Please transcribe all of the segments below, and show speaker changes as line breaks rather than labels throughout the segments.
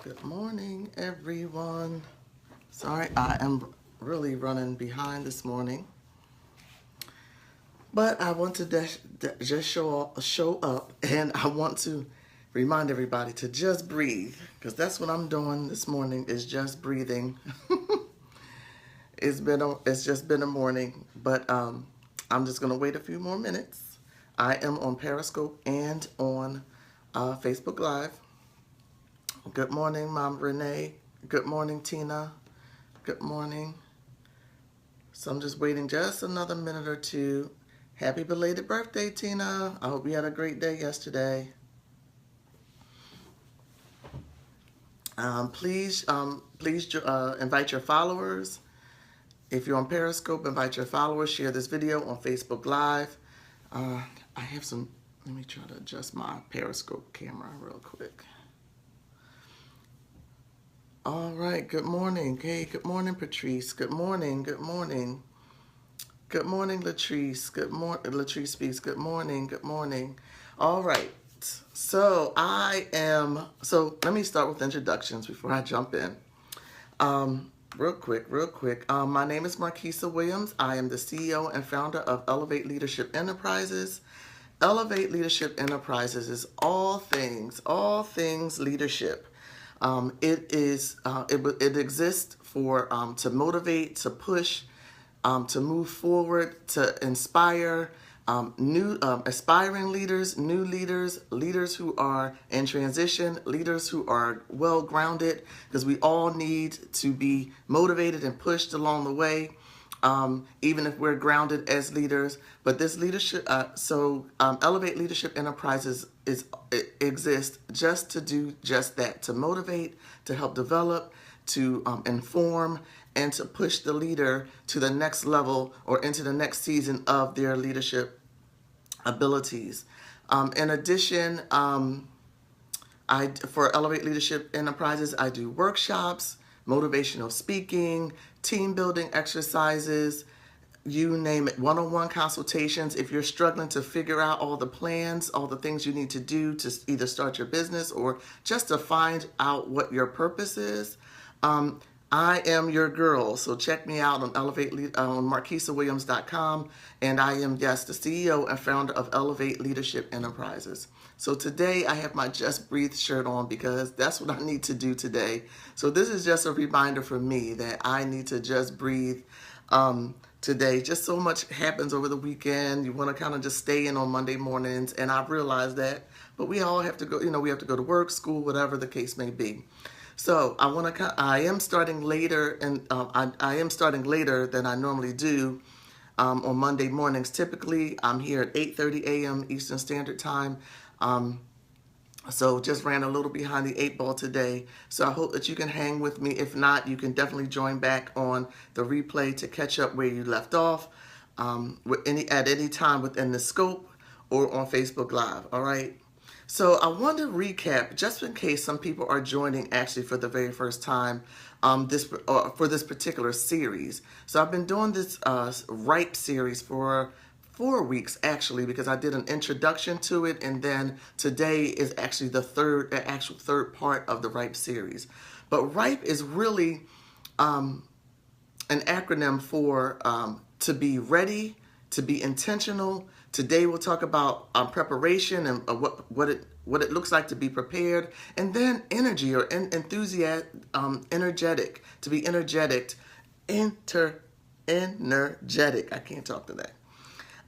Good morning, everyone. Sorry, I am really running behind this morning, but I want to just show up, and I want to remind everybody to just breathe, because that's what I'm doing this morning is just breathing. It's just been a morning, but I'm just gonna wait a few more minutes. I am on Periscope and on Facebook Live. Good morning, Mom Renee. Good morning, Tina. Good morning. So I'm just waiting just another minute or two. Happy belated birthday, Tina. I hope you had a great day yesterday. Please invite your followers. If you're on Periscope, invite your followers. Share this video on Facebook Live. I have some, let me try to adjust my Periscope camera real quick. All right, good morning. Hey, good morning, Patrice. Good morning, good morning. Good morning, Latrice. Good morning, Latrice speaks. Good morning, good morning. All right, so let me start with introductions before I jump in. Real quick. My name is Marquissa Williams. I am the CEO and founder of Elevate Leadership Enterprises. Elevate Leadership Enterprises is all things leadership. It exists to motivate, to push, to move forward, to inspire new aspiring leaders, new leaders, leaders who are in transition, leaders who are well-grounded, because we all need to be motivated and pushed along the way, even if we're grounded as leaders. But this leadership, Elevate Leadership Enterprises exists just to do just that, to motivate, to help develop, to inform, and to push the leader to the next level or into the next season of their leadership abilities. In addition, for Elevate Leadership Enterprises, I do workshops, motivational speaking, team building exercises, you name it, one-on-one consultations. If you're struggling to figure out all the plans, all the things you need to do to either start your business or just to find out what your purpose is, I am your girl. So check me out on MarquissaWilliams.com. And I am, yes, the CEO and founder of Elevate Leadership Enterprises. So today I have my Just Breathe shirt on because that's what I need to do today. So this is just a reminder for me that I need to just breathe today. Just so much happens over the weekend. You want to kind of just stay in on Monday mornings. And I've realized that. But we all have to go, we have to go to work, school, whatever the case may be. So I am starting later, and I am starting later than I normally do on Monday mornings. Typically, I'm here at 8:30 a.m. Eastern Standard Time. So just ran a little behind the 8 ball today. So I hope that you can hang with me. If not, you can definitely join back on the replay to catch up where you left off at any time within the scope or on Facebook Live. All right. So I want to recap, just in case some people are joining actually for the very first time, for this particular series. So I've been doing this R.I.P.E series for 4 weeks actually, because I did an introduction to it, and then today is actually the actual third part of the R.I.P.E series. But R.I.P.E is really an acronym for to be ready, to be intentional. Today we'll talk about preparation and what it looks like to be prepared, and then energy or energetic, to be energetic. I can't talk to that.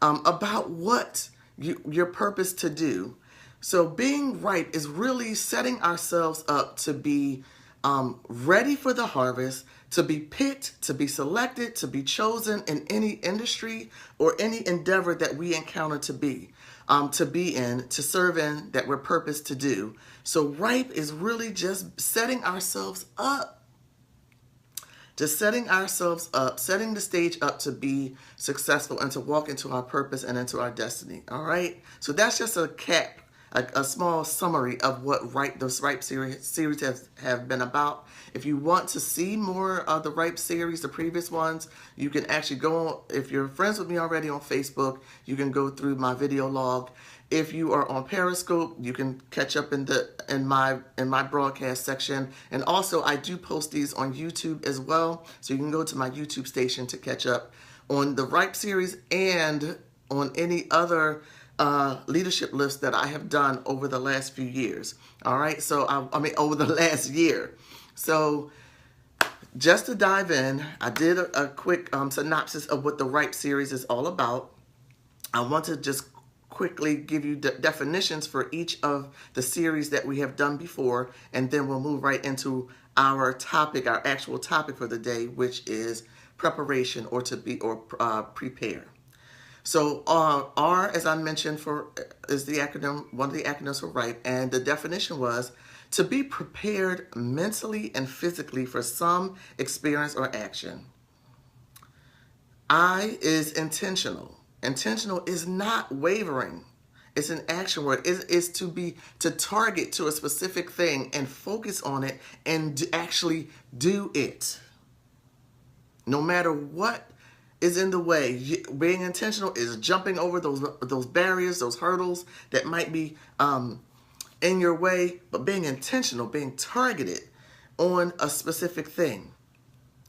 About what your purpose to do. So being R.I.P.E is really setting ourselves up to be ready for the harvest, to be picked, to be selected, to be chosen in any industry or any endeavor that we encounter to be in, to serve in, that we're purposed to do. So R.I.P.E is really just setting ourselves up. Just setting ourselves up, setting the stage up to be successful and to walk into our purpose and into our destiny. All right. So that's just a a small summary of what this R.I.P.E series have been about. If you want to see more of the R.I.P.E series, the previous ones, you can actually go on, if you're friends with me already on Facebook, you can go through my video log. If you are on Periscope, you can catch up in my broadcast section. And also, I do post these on YouTube as well, so you can go to my YouTube station to catch up on the R.I.P.E series and on any other leadership lifts that I have done over the last few years. All right, so I mean over the last year. So just to dive in, I did a quick synopsis of what the R.I.P.E series is all about. I want to just quickly give you definitions for each of the series that we have done before, and then we'll move right into our topic, our actual topic for the day, which is preparation or prepare. So R, as I mentioned, is the acronym, one of the acronyms for R.I.P.E, and the definition was to be prepared mentally and physically for some experience or action. I is intentional. Intentional is not wavering. It's an action word. It's to target to a specific thing and focus on it and actually do it. No matter what is in the way, being intentional is jumping over those barriers, those hurdles that might be in your way, but being intentional, being targeted on a specific thing.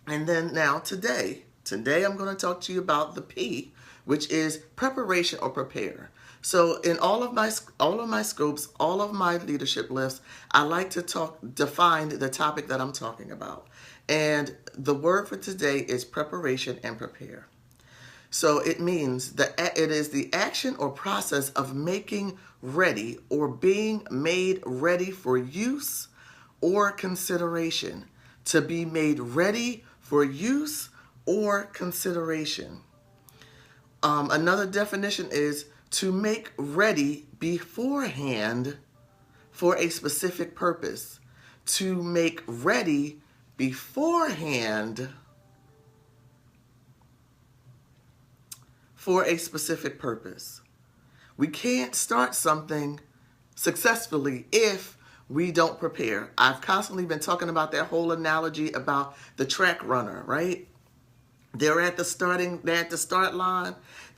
And then now today I'm going to talk to you about the P, which is preparation or prepare. So in all of my scopes, all of my leadership lifts, I like to define the topic that I'm talking about. And the word for today is preparation and prepare. So it means that it is the action or process of making ready or being made ready for use or consideration. To be made ready for use or consideration. Another definition is to make ready beforehand for a specific purpose. To make ready beforehand for a specific purpose. We can't start something successfully if we don't prepare. I've constantly been talking about that whole analogy about the track runner, right? They're at the start line.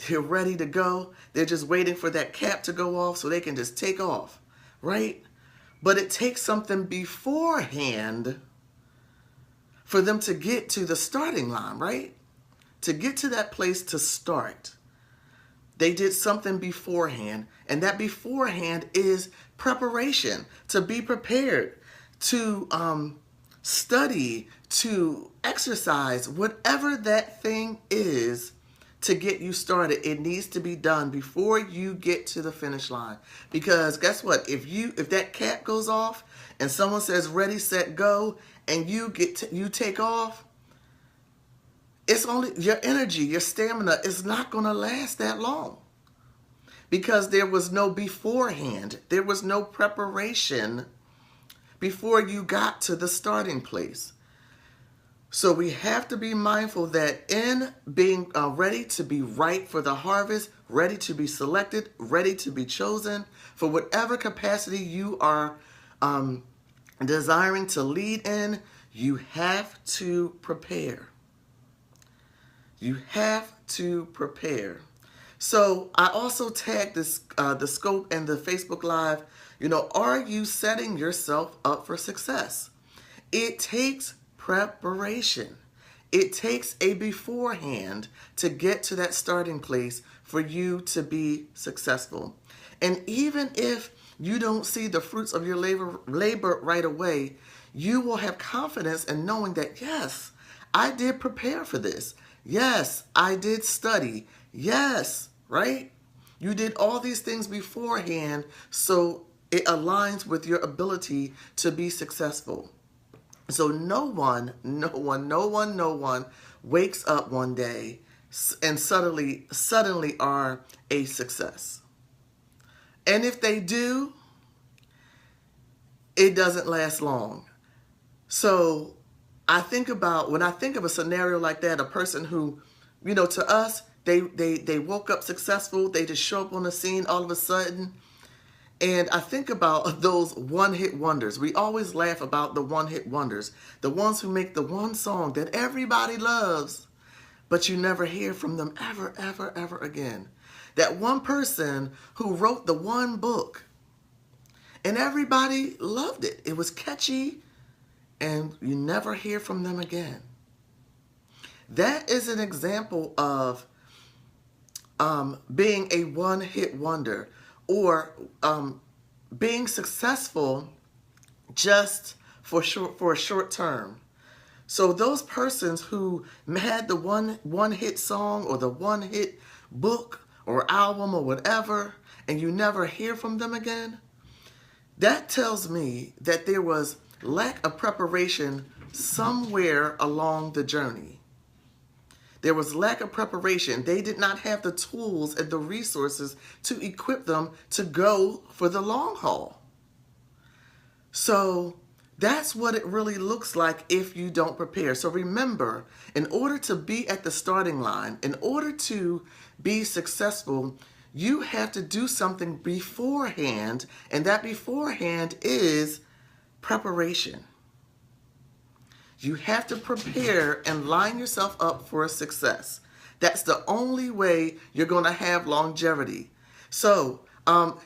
They're ready to go. They're just waiting for that cap to go off so they can just take off, right? But it takes something beforehand for them to get to the starting line, right? To get to that place to start. They did something beforehand, and that beforehand is preparation, to be prepared, to study, to exercise, whatever that thing is to get you started. It needs to be done before you get to the finish line. Because guess what? If that cap goes off and someone says ready, set, go, and you take off, it's only your energy, your stamina is not going to last that long. Because there was no beforehand. There was no preparation before you got to the starting place. So we have to be mindful that in being ready to be ripe for the harvest, ready to be selected, ready to be chosen, for whatever capacity you are desiring to lead in, you have to prepare. You have to prepare. So I also tagged this the scope and the Facebook Live. Are you setting yourself up for success? It takes preparation. It takes a beforehand to get to that starting place for you to be successful. And even if you don't see the fruits of your labor right away, you will have confidence in knowing that, yes, I did prepare for this. Yes, I did study. Yes, right? You did all these things beforehand, so it aligns with your ability to be successful. So no one wakes up one day and suddenly are a success. And if they do, it doesn't last long. So when I think of a scenario like that, a person who, to us, they woke up successful, they just show up on the scene all of a sudden, And I think about those one-hit wonders. We always laugh about the one-hit wonders, the ones who make the one song that everybody loves, but you never hear from them ever, ever, ever again. That one person who wrote the one book, and everybody loved it. It was catchy, and you never hear from them again. That is an example of being a one-hit wonder, or being successful just for a short term. So those persons who had the one hit song or the one hit book or album or whatever, and you never hear from them again, that tells me that there was lack of preparation somewhere along the journey. There was lack of preparation. They did not have the tools and the resources to equip them to go for the long haul. So that's what it really looks like if you don't prepare. So remember, in order to be at the starting line, in order to be successful, you have to do something beforehand, and that beforehand is preparation. You have to prepare and line yourself up for success. That's the only way you're going to have longevity. So,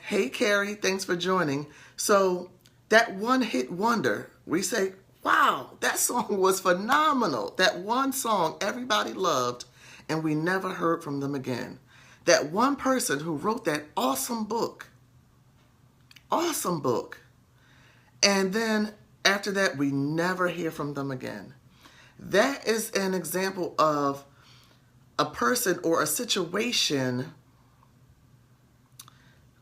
hey, Carrie, thanks for joining. So that one-hit wonder, we say, wow, that song was phenomenal. That one song everybody loved, and we never heard from them again. That one person who wrote that awesome book, and then after that, we never hear from them again. That is an example of a person or a situation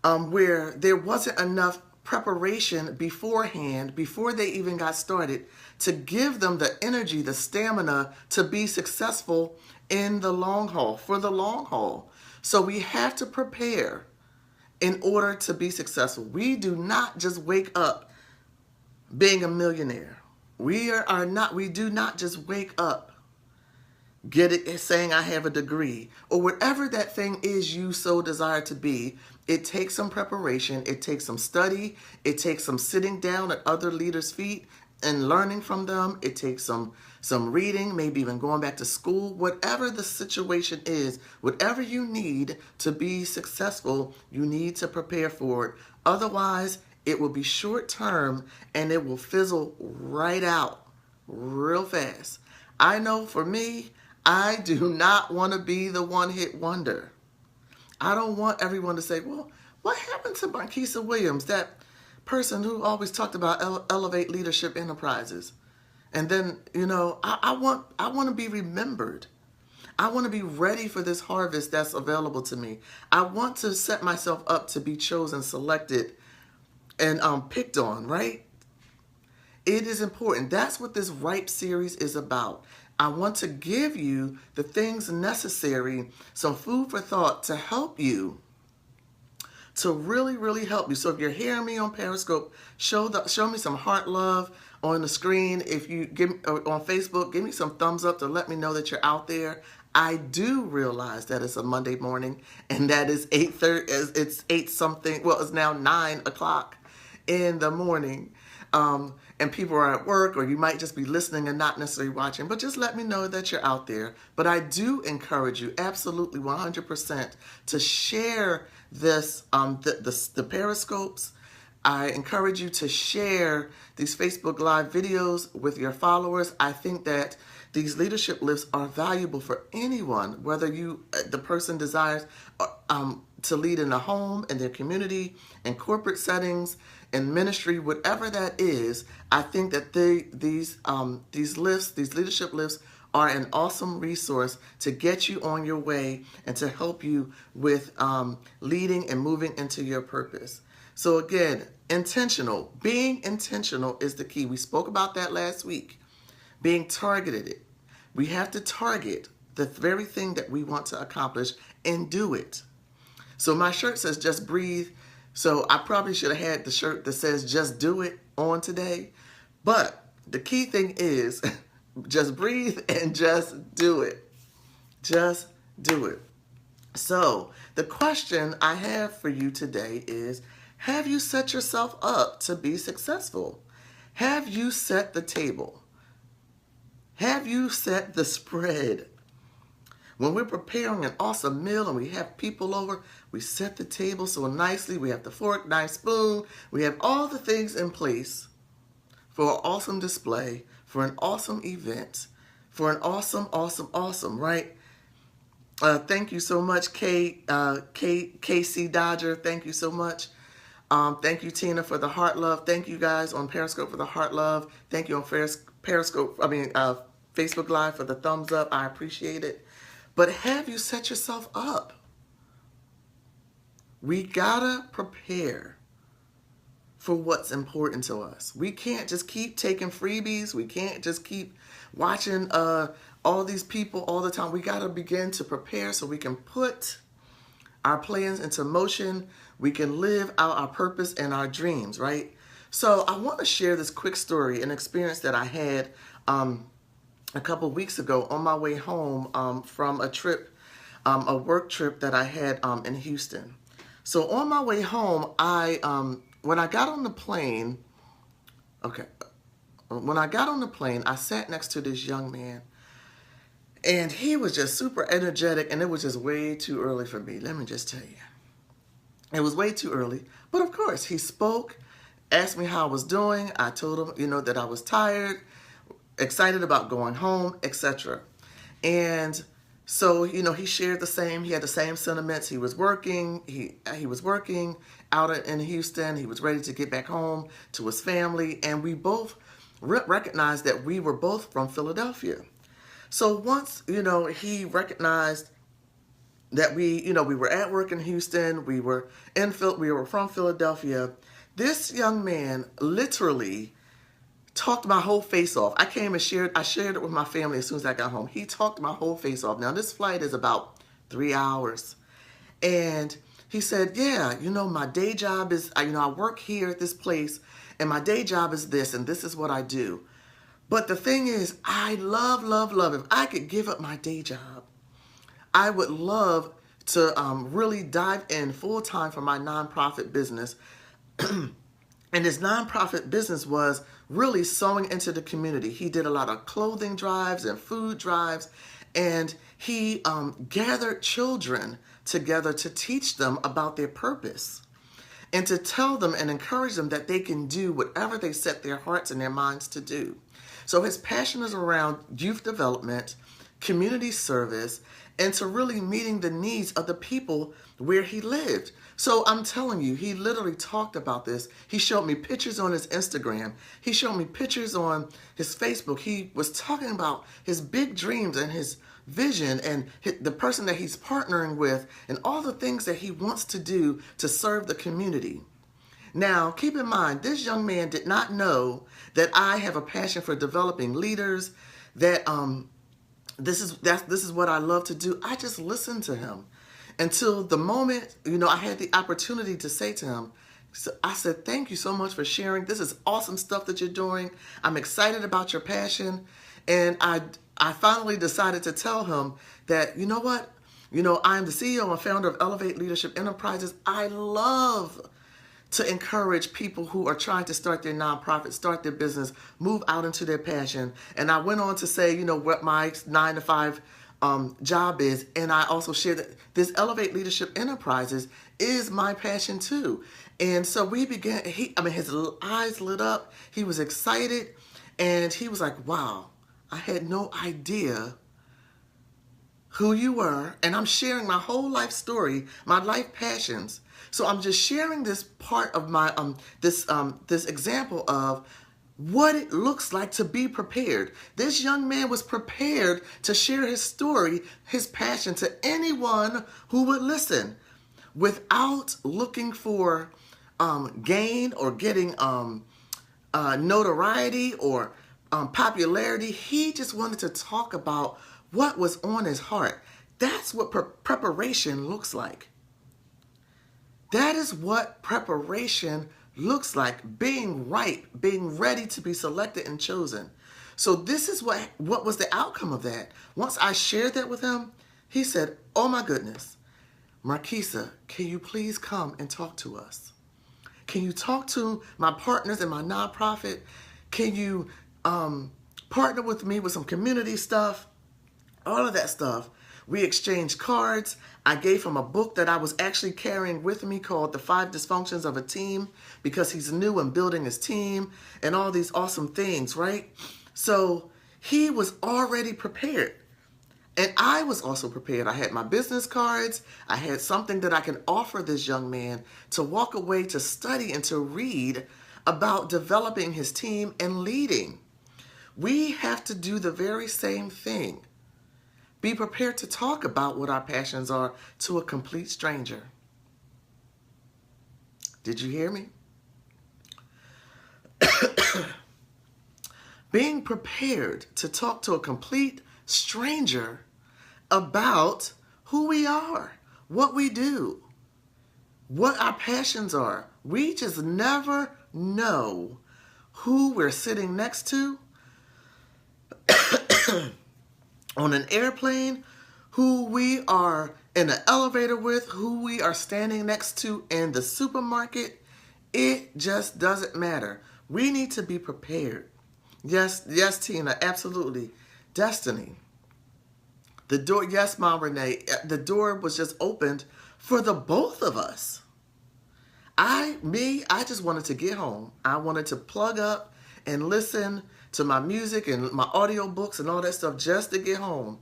where there wasn't enough preparation beforehand, before they even got started, to give them the energy, the stamina to be successful in the long haul, for the long haul. So we have to prepare in order to be successful. We do not just wake up being a millionaire. We do not just wake up saying I have a degree, or whatever that thing is you so desire to be. It takes some preparation, it takes some study, it takes some sitting down at other leaders' feet and learning from them. It takes some reading, maybe even going back to school. Whatever the situation is, whatever you need to be successful, you need to prepare for it. Otherwise, it will be short term and it will fizzle right out real fast. I know for me, I do not want to be the one-hit wonder. I don't want everyone to say, well, what happened to Marquissa Williams, that person who always talked about Elevate Leadership Enterprises? And then, I want to be remembered. I want to be ready for this harvest that's available to me. I want to set myself up to be chosen, selected, and picked on, right? It is important. That's what this R.I.P.E series is about. I want to give you the things necessary, some food for thought to help you, to really, really help you. So if you're hearing me on Periscope, show me some heart love on the screen. If you on Facebook, give me some thumbs up to let me know that you're out there. I do realize that it's a Monday morning, and that is 8:30. It's 8 something. Well, it's now 9 o'clock in the morning. And people are at work, or you might just be listening and not necessarily watching, but just let me know that you're out there. But I do encourage you, absolutely 100%, to share this, the Periscopes. I encourage you to share these Facebook Live videos with your followers. I think that these leadership lifts are valuable for anyone, whether the person desires to lead in a home, in their community, in corporate settings, in ministry, whatever that is. I think that these leadership lifts, are an awesome resource to get you on your way and to help you with leading and moving into your purpose. So again, intentional. Being intentional is the key. We spoke about that last week. Being targeted. We have to target the very thing that we want to accomplish and do it. So my shirt says just breathe. So I probably should have had the shirt that says just do it on today. But the key thing is just breathe and just do it. Just do it. So the question I have for you today is, Have you set yourself up to be successful? Have you set the table? Have you set the spread? When we're preparing an awesome meal and we have people over, we set the table so nicely. We have the fork, knife, spoon. We have all the things in place for an awesome display, for an awesome event, for an awesome, right? Thank you so much, KC Dodger. Thank you so much. Thank you, Tina, for the heart love. Thank you guys on Periscope for the heart love. Thank you on Facebook Live for the thumbs up. I appreciate it. But have you set yourself up? We gotta prepare for what's important to us. We can't just keep taking freebies. We can't just keep watching all these people all the time. We gotta begin to prepare so we can put our plans into motion. We can live out our purpose and our dreams, right? So I want to share this quick story, an experience that I had a couple weeks ago on my way home from a trip, a work trip that I had in Houston. So on my way home, when I got on the plane, I sat next to this young man, and he was just super energetic, and it was just way too early for me. Let me just tell you. It was way too early, but of course, he spoke, asked me how I was doing. I told him, that I was tired, excited about going home, etc. And so, he shared he had the same sentiments. He was working, he was working out in Houston. He was ready to get back home to his family, and we both recognized that we were both from Philadelphia. So once, he recognized that we were at work in Houston, we were from Philadelphia, this young man literally talked my whole face off. I shared it with my family as soon as I got home. He talked my whole face off. Now, this flight is about 3 hours. And he said, yeah, my day job is, I work here at this place, and my day job is this, and this is what I do. But the thing is, I love, if I could give up my day job, I would love to really dive in full time for my nonprofit business. And his nonprofit business was really sewing into the community. He did a lot of clothing drives and food drives, and he gathered children together to teach them about their purpose and to tell them and encourage them that they can do whatever they set their hearts and their minds to do. So his passion is around youth development, community service, and to really meeting the needs of the people where he lived. So I'm telling you, he literally talked about this. He showed me pictures on his Instagram. He showed me pictures on his Facebook. He was talking about his big dreams and his vision and the person that he's partnering with and all the things that he wants to do to serve the community. Now, keep in mind, this young man did not know that I have a passion for developing leaders, that this is what I love to do. I just listened to him until the moment, I had the opportunity to say to him, so I said, thank you so much for sharing. This is awesome stuff that you're doing. I'm excited about your passion. And I finally decided to tell him that, you know what? I'm the CEO and founder of Elevate Leadership Enterprises. I love to encourage people who are trying to start their nonprofit, start their business, move out into their passion. And I went on to say, what my 9-to-5 job is. And I also shared that this Elevate Leadership Enterprises is my passion too. And so we began, his eyes lit up. He was excited. And he was like, wow, I had no idea who you were. And I'm sharing my whole life story, my life passions. So I'm just sharing this part of my this example of what it looks like to be prepared. This young man was prepared to share his story, his passion to anyone who would listen without looking for gain or getting notoriety or popularity. He just wanted to talk about what was on his heart. That's what preparation looks like. That is what preparation looks like, being ripe, being ready to be selected and chosen. So this is what was the outcome of that. Once I shared that with him, he said, oh my goodness, Marquissa, can you please come and talk to us? Can you talk to my partners in my nonprofit? Can you partner with me with some community stuff? All of that stuff. We exchanged cards. I gave him a book that I was actually carrying with me called The 5 Dysfunctions of a Team, because he's new and building his team and all these awesome things, right? So he was already prepared. And I was also prepared. I had my business cards. I had something that I can offer this young man to walk away to study and to read about developing his team and leading. We have to do the very same thing. Be prepared to talk about what our passions are to a complete stranger. Did you hear me? Being prepared to talk to a complete stranger about who we are, what we do, what our passions are. We just never know who we're sitting next to on an airplane, who we are in an elevator with, who we are standing next to in the supermarket. It just doesn't matter. We need to be prepared. Yes, Tina, absolutely. Destiny. The door, yes, Mom Renee, the door was just opened for the both of us. I just wanted to get home. I wanted to plug up and listen to my music and my audio books and all that stuff just to get home.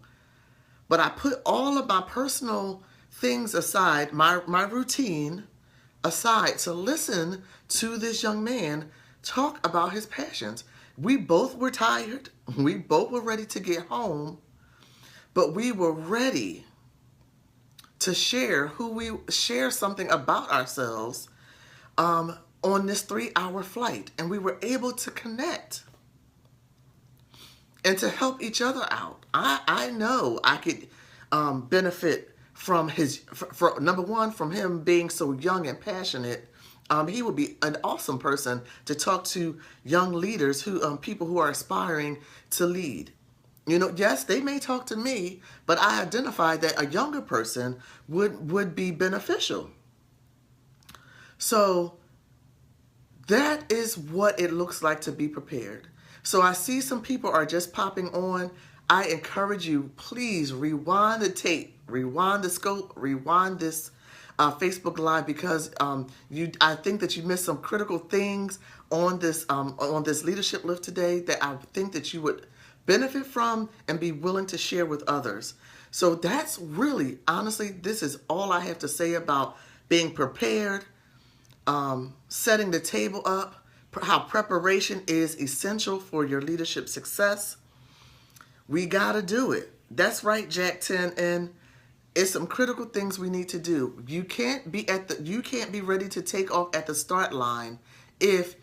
But I put all of my personal things aside, my routine aside, to listen to this young man talk about his passions. We both were tired. We both were ready to get home, but we were ready to share something about ourselves on this 3-hour flight. And we were able to connect and to help each other out. I know I could benefit from number one, from him being so young and passionate. He would be an awesome person to talk to young leaders, people who are aspiring to lead. You know, yes, they may talk to me, but I identified that a younger person would be beneficial. So that is what it looks like to be prepared. So I see some people are just popping on. I encourage you, please rewind the tape, rewind the scope, rewind this Facebook Live, because I think that you missed some critical things on this leadership lift today that I think that you would benefit from and be willing to share with others. So that's really, honestly, this is all I have to say about being prepared, setting the table up, how preparation is essential for your leadership success. We got to do it. That's right, Jack 10. And it's some critical things we need to do. You can't be ready to take off at the start line if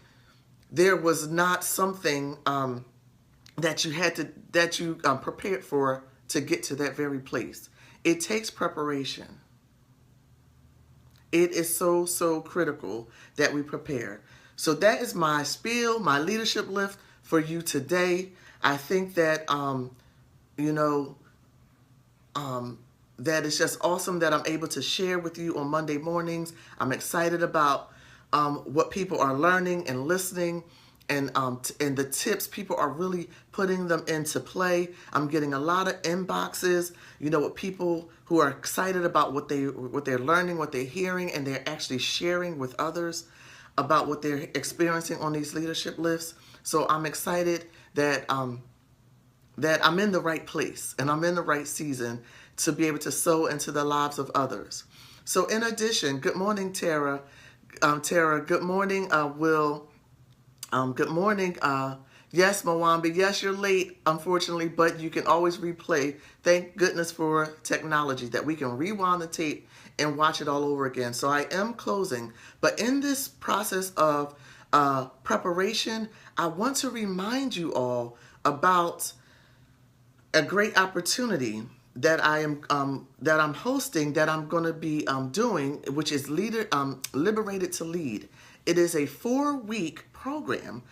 there was not something that you prepared for to get to that very place. It takes preparation. It is so critical that we prepare. So that is my spiel, my leadership lift for you today. I think that, that it's just awesome that I'm able to share with you on Monday mornings. I'm excited about what people are learning and listening, and the tips. People are really putting them into play. I'm getting a lot of inboxes, with people who are excited about what they're learning, what they're hearing, and they're actually sharing with others about what they're experiencing on these leadership lifts. So I'm excited that that I'm in the right place and I'm in the right season to be able to sow into the lives of others. So in addition, good morning, Tara. Good morning, Will. Good morning. Yes, Mwambi. Yes, you're late, unfortunately, but you can always replay. Thank goodness for technology that we can rewind the tape and watch it all over again. So I am closing. But in this process of preparation, I want to remind you all about a great opportunity that I'm hosting, that I'm going to be doing, which is Liberated to Lead. It is a 4-week program,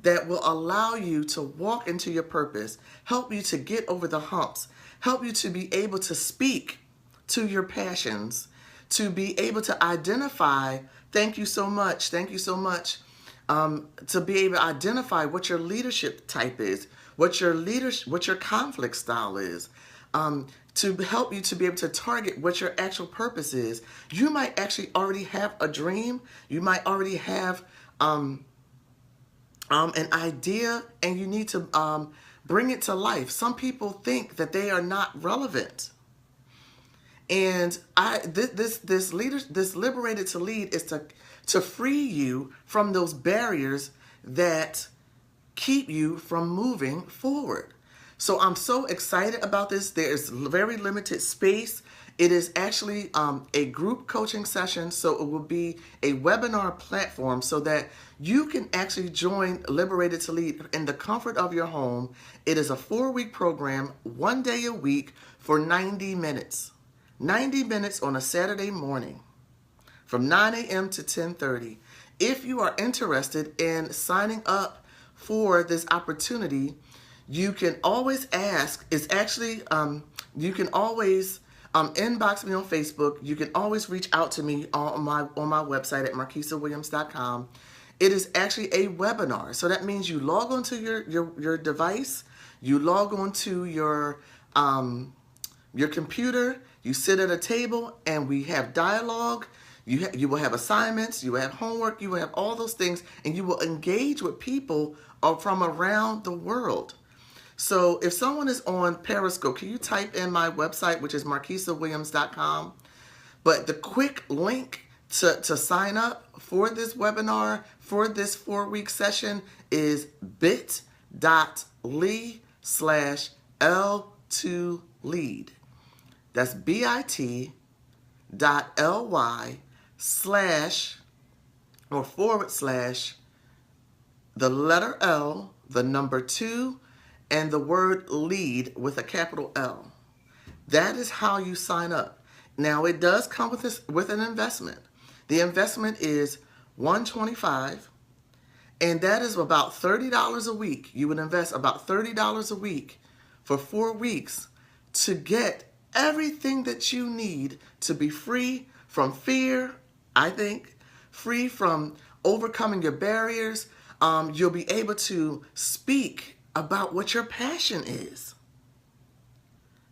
that will allow you to walk into your purpose, help you to get over the humps, help you to be able to speak to your passions, to be able to identify, thank you so much, to be able to identify what your leadership type is, what your conflict style is, to help you to be able to target what your actual purpose is. You might actually already have a dream. You might already have an idea, and you need to bring it to life. Some people think that they are not relevant. And this liberated to lead is to free you from those barriers that keep you from moving forward. So I'm so excited about this. There is very limited space. It is actually a group coaching session, so it will be a webinar platform so that you can actually join Liberated to Lead in the comfort of your home. It is a 4-week program, 1 day a week for 90 minutes. 90 minutes on a Saturday morning from 9 a.m. to 10:30. If you are interested in signing up for this opportunity, you can always ask. It's actually, you can always inbox me on Facebook. You can always reach out to me on my website at marquissawilliams.com. It is actually a webinar. So that means you log onto your device, you log onto your computer, you sit at a table, and we have dialogue. You will have assignments, you will have homework, you will have all those things, and you will engage with people from around the world. So if someone is on Periscope, can you type in my website, which is marquissawilliams.com? But the quick link to sign up for this webinar, for this 4-week session, is bit.ly/L2lead. That's bit.ly// the letter L, the number 2, and the word lead with a capital L. That is how you sign up. Now, it does come with an investment. The investment is $125, and that is about $30 a week. You would invest about $30 a week for 4 weeks to get everything that you need to be free from fear, I think, free from overcoming your barriers. You'll be able to speak about what your passion is.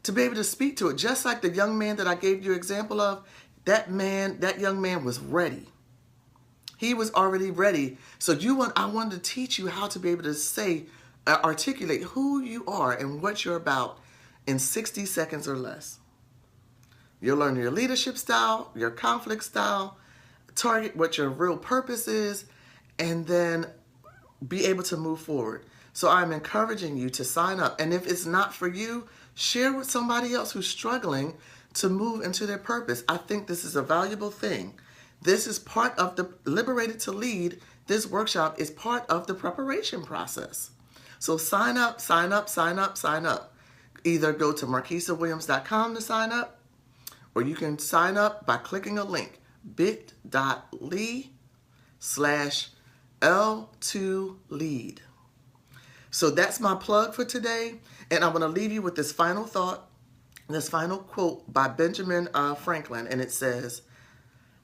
To be able to speak to it, just like the young man that I gave you an example of, that young man was ready. He was already ready. So I wanted to teach you how to be able to articulate who you are and what you're about in 60 seconds or less. You'll learn your leadership style, your conflict style, target what your real purpose is, and then be able to move forward. So I'm encouraging you to sign up. And if it's not for you, share with somebody else who's struggling to move into their purpose. I think this is a valuable thing. This is part of the Liberated to Lead. This workshop is part of the preparation process. So sign up, sign up, sign up, sign up. Either go to marquissawilliams.com to sign up, or you can sign up by clicking a link, bit.ly/L2lead. So that's my plug for today, and I'm going to leave you with this final thought, this final quote by Benjamin Franklin, and it says,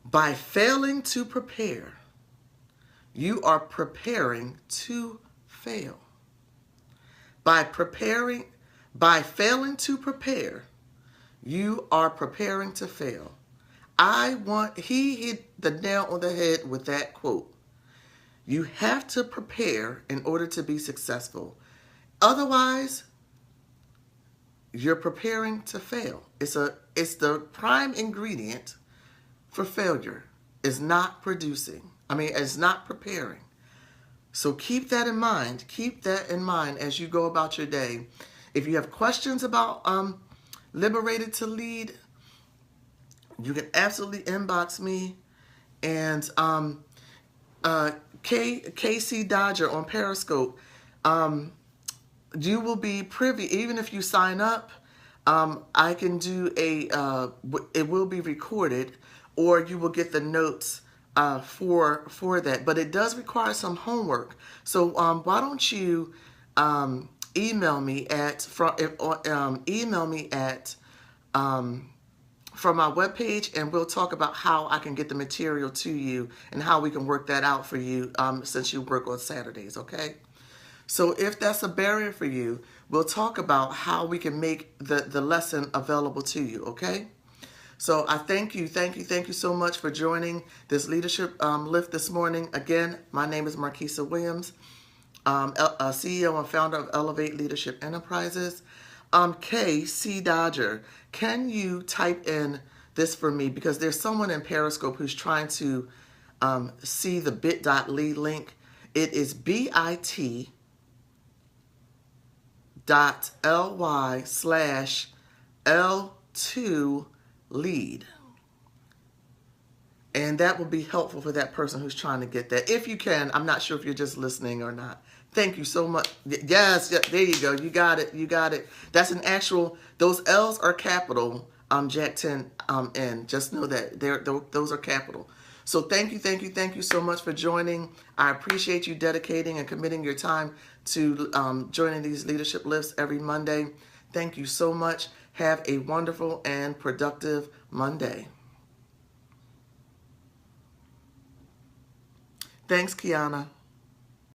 "By failing to prepare, you are preparing to fail. By failing to prepare, you are preparing to fail." He hit the nail on the head with that quote. You have to prepare in order to be successful. Otherwise, you're preparing to fail. It's the prime ingredient for failure, is not producing. It's not preparing. So keep that in mind. Keep that in mind as you go about your day. If you have questions about Liberated to Lead, you can absolutely inbox me. And KC Dodger on Periscope, you will be privy, even if you sign up, I can do it will be recorded, or you will get the notes for that. But it does require some homework. So why don't you email me at from our webpage, and we'll talk about how I can get the material to you and how we can work that out for you since you work on Saturdays, okay? So if that's a barrier for you, we'll talk about how we can make the lesson available to you, okay? So I thank you so much for joining this leadership lift this morning. Again, my name is Marquissa Williams, CEO and founder of Elevate Leadership Enterprises. C Dodger, can you type in this for me? Because there's someone in Periscope who's trying to see the bit.ly link. It is bit.ly/L2 lead. And that will be helpful for that person who's trying to get that. If you can, I'm not sure if you're just listening or not. Thank you so much. Yes, there you go. You got it. You got it. That's an actual, those L's are capital, Jack 10 N. Just know that those are capital. So thank you so much for joining. I appreciate you dedicating and committing your time to joining these leadership lifts every Monday. Thank you so much. Have a wonderful and productive Monday. Thanks, Kiana.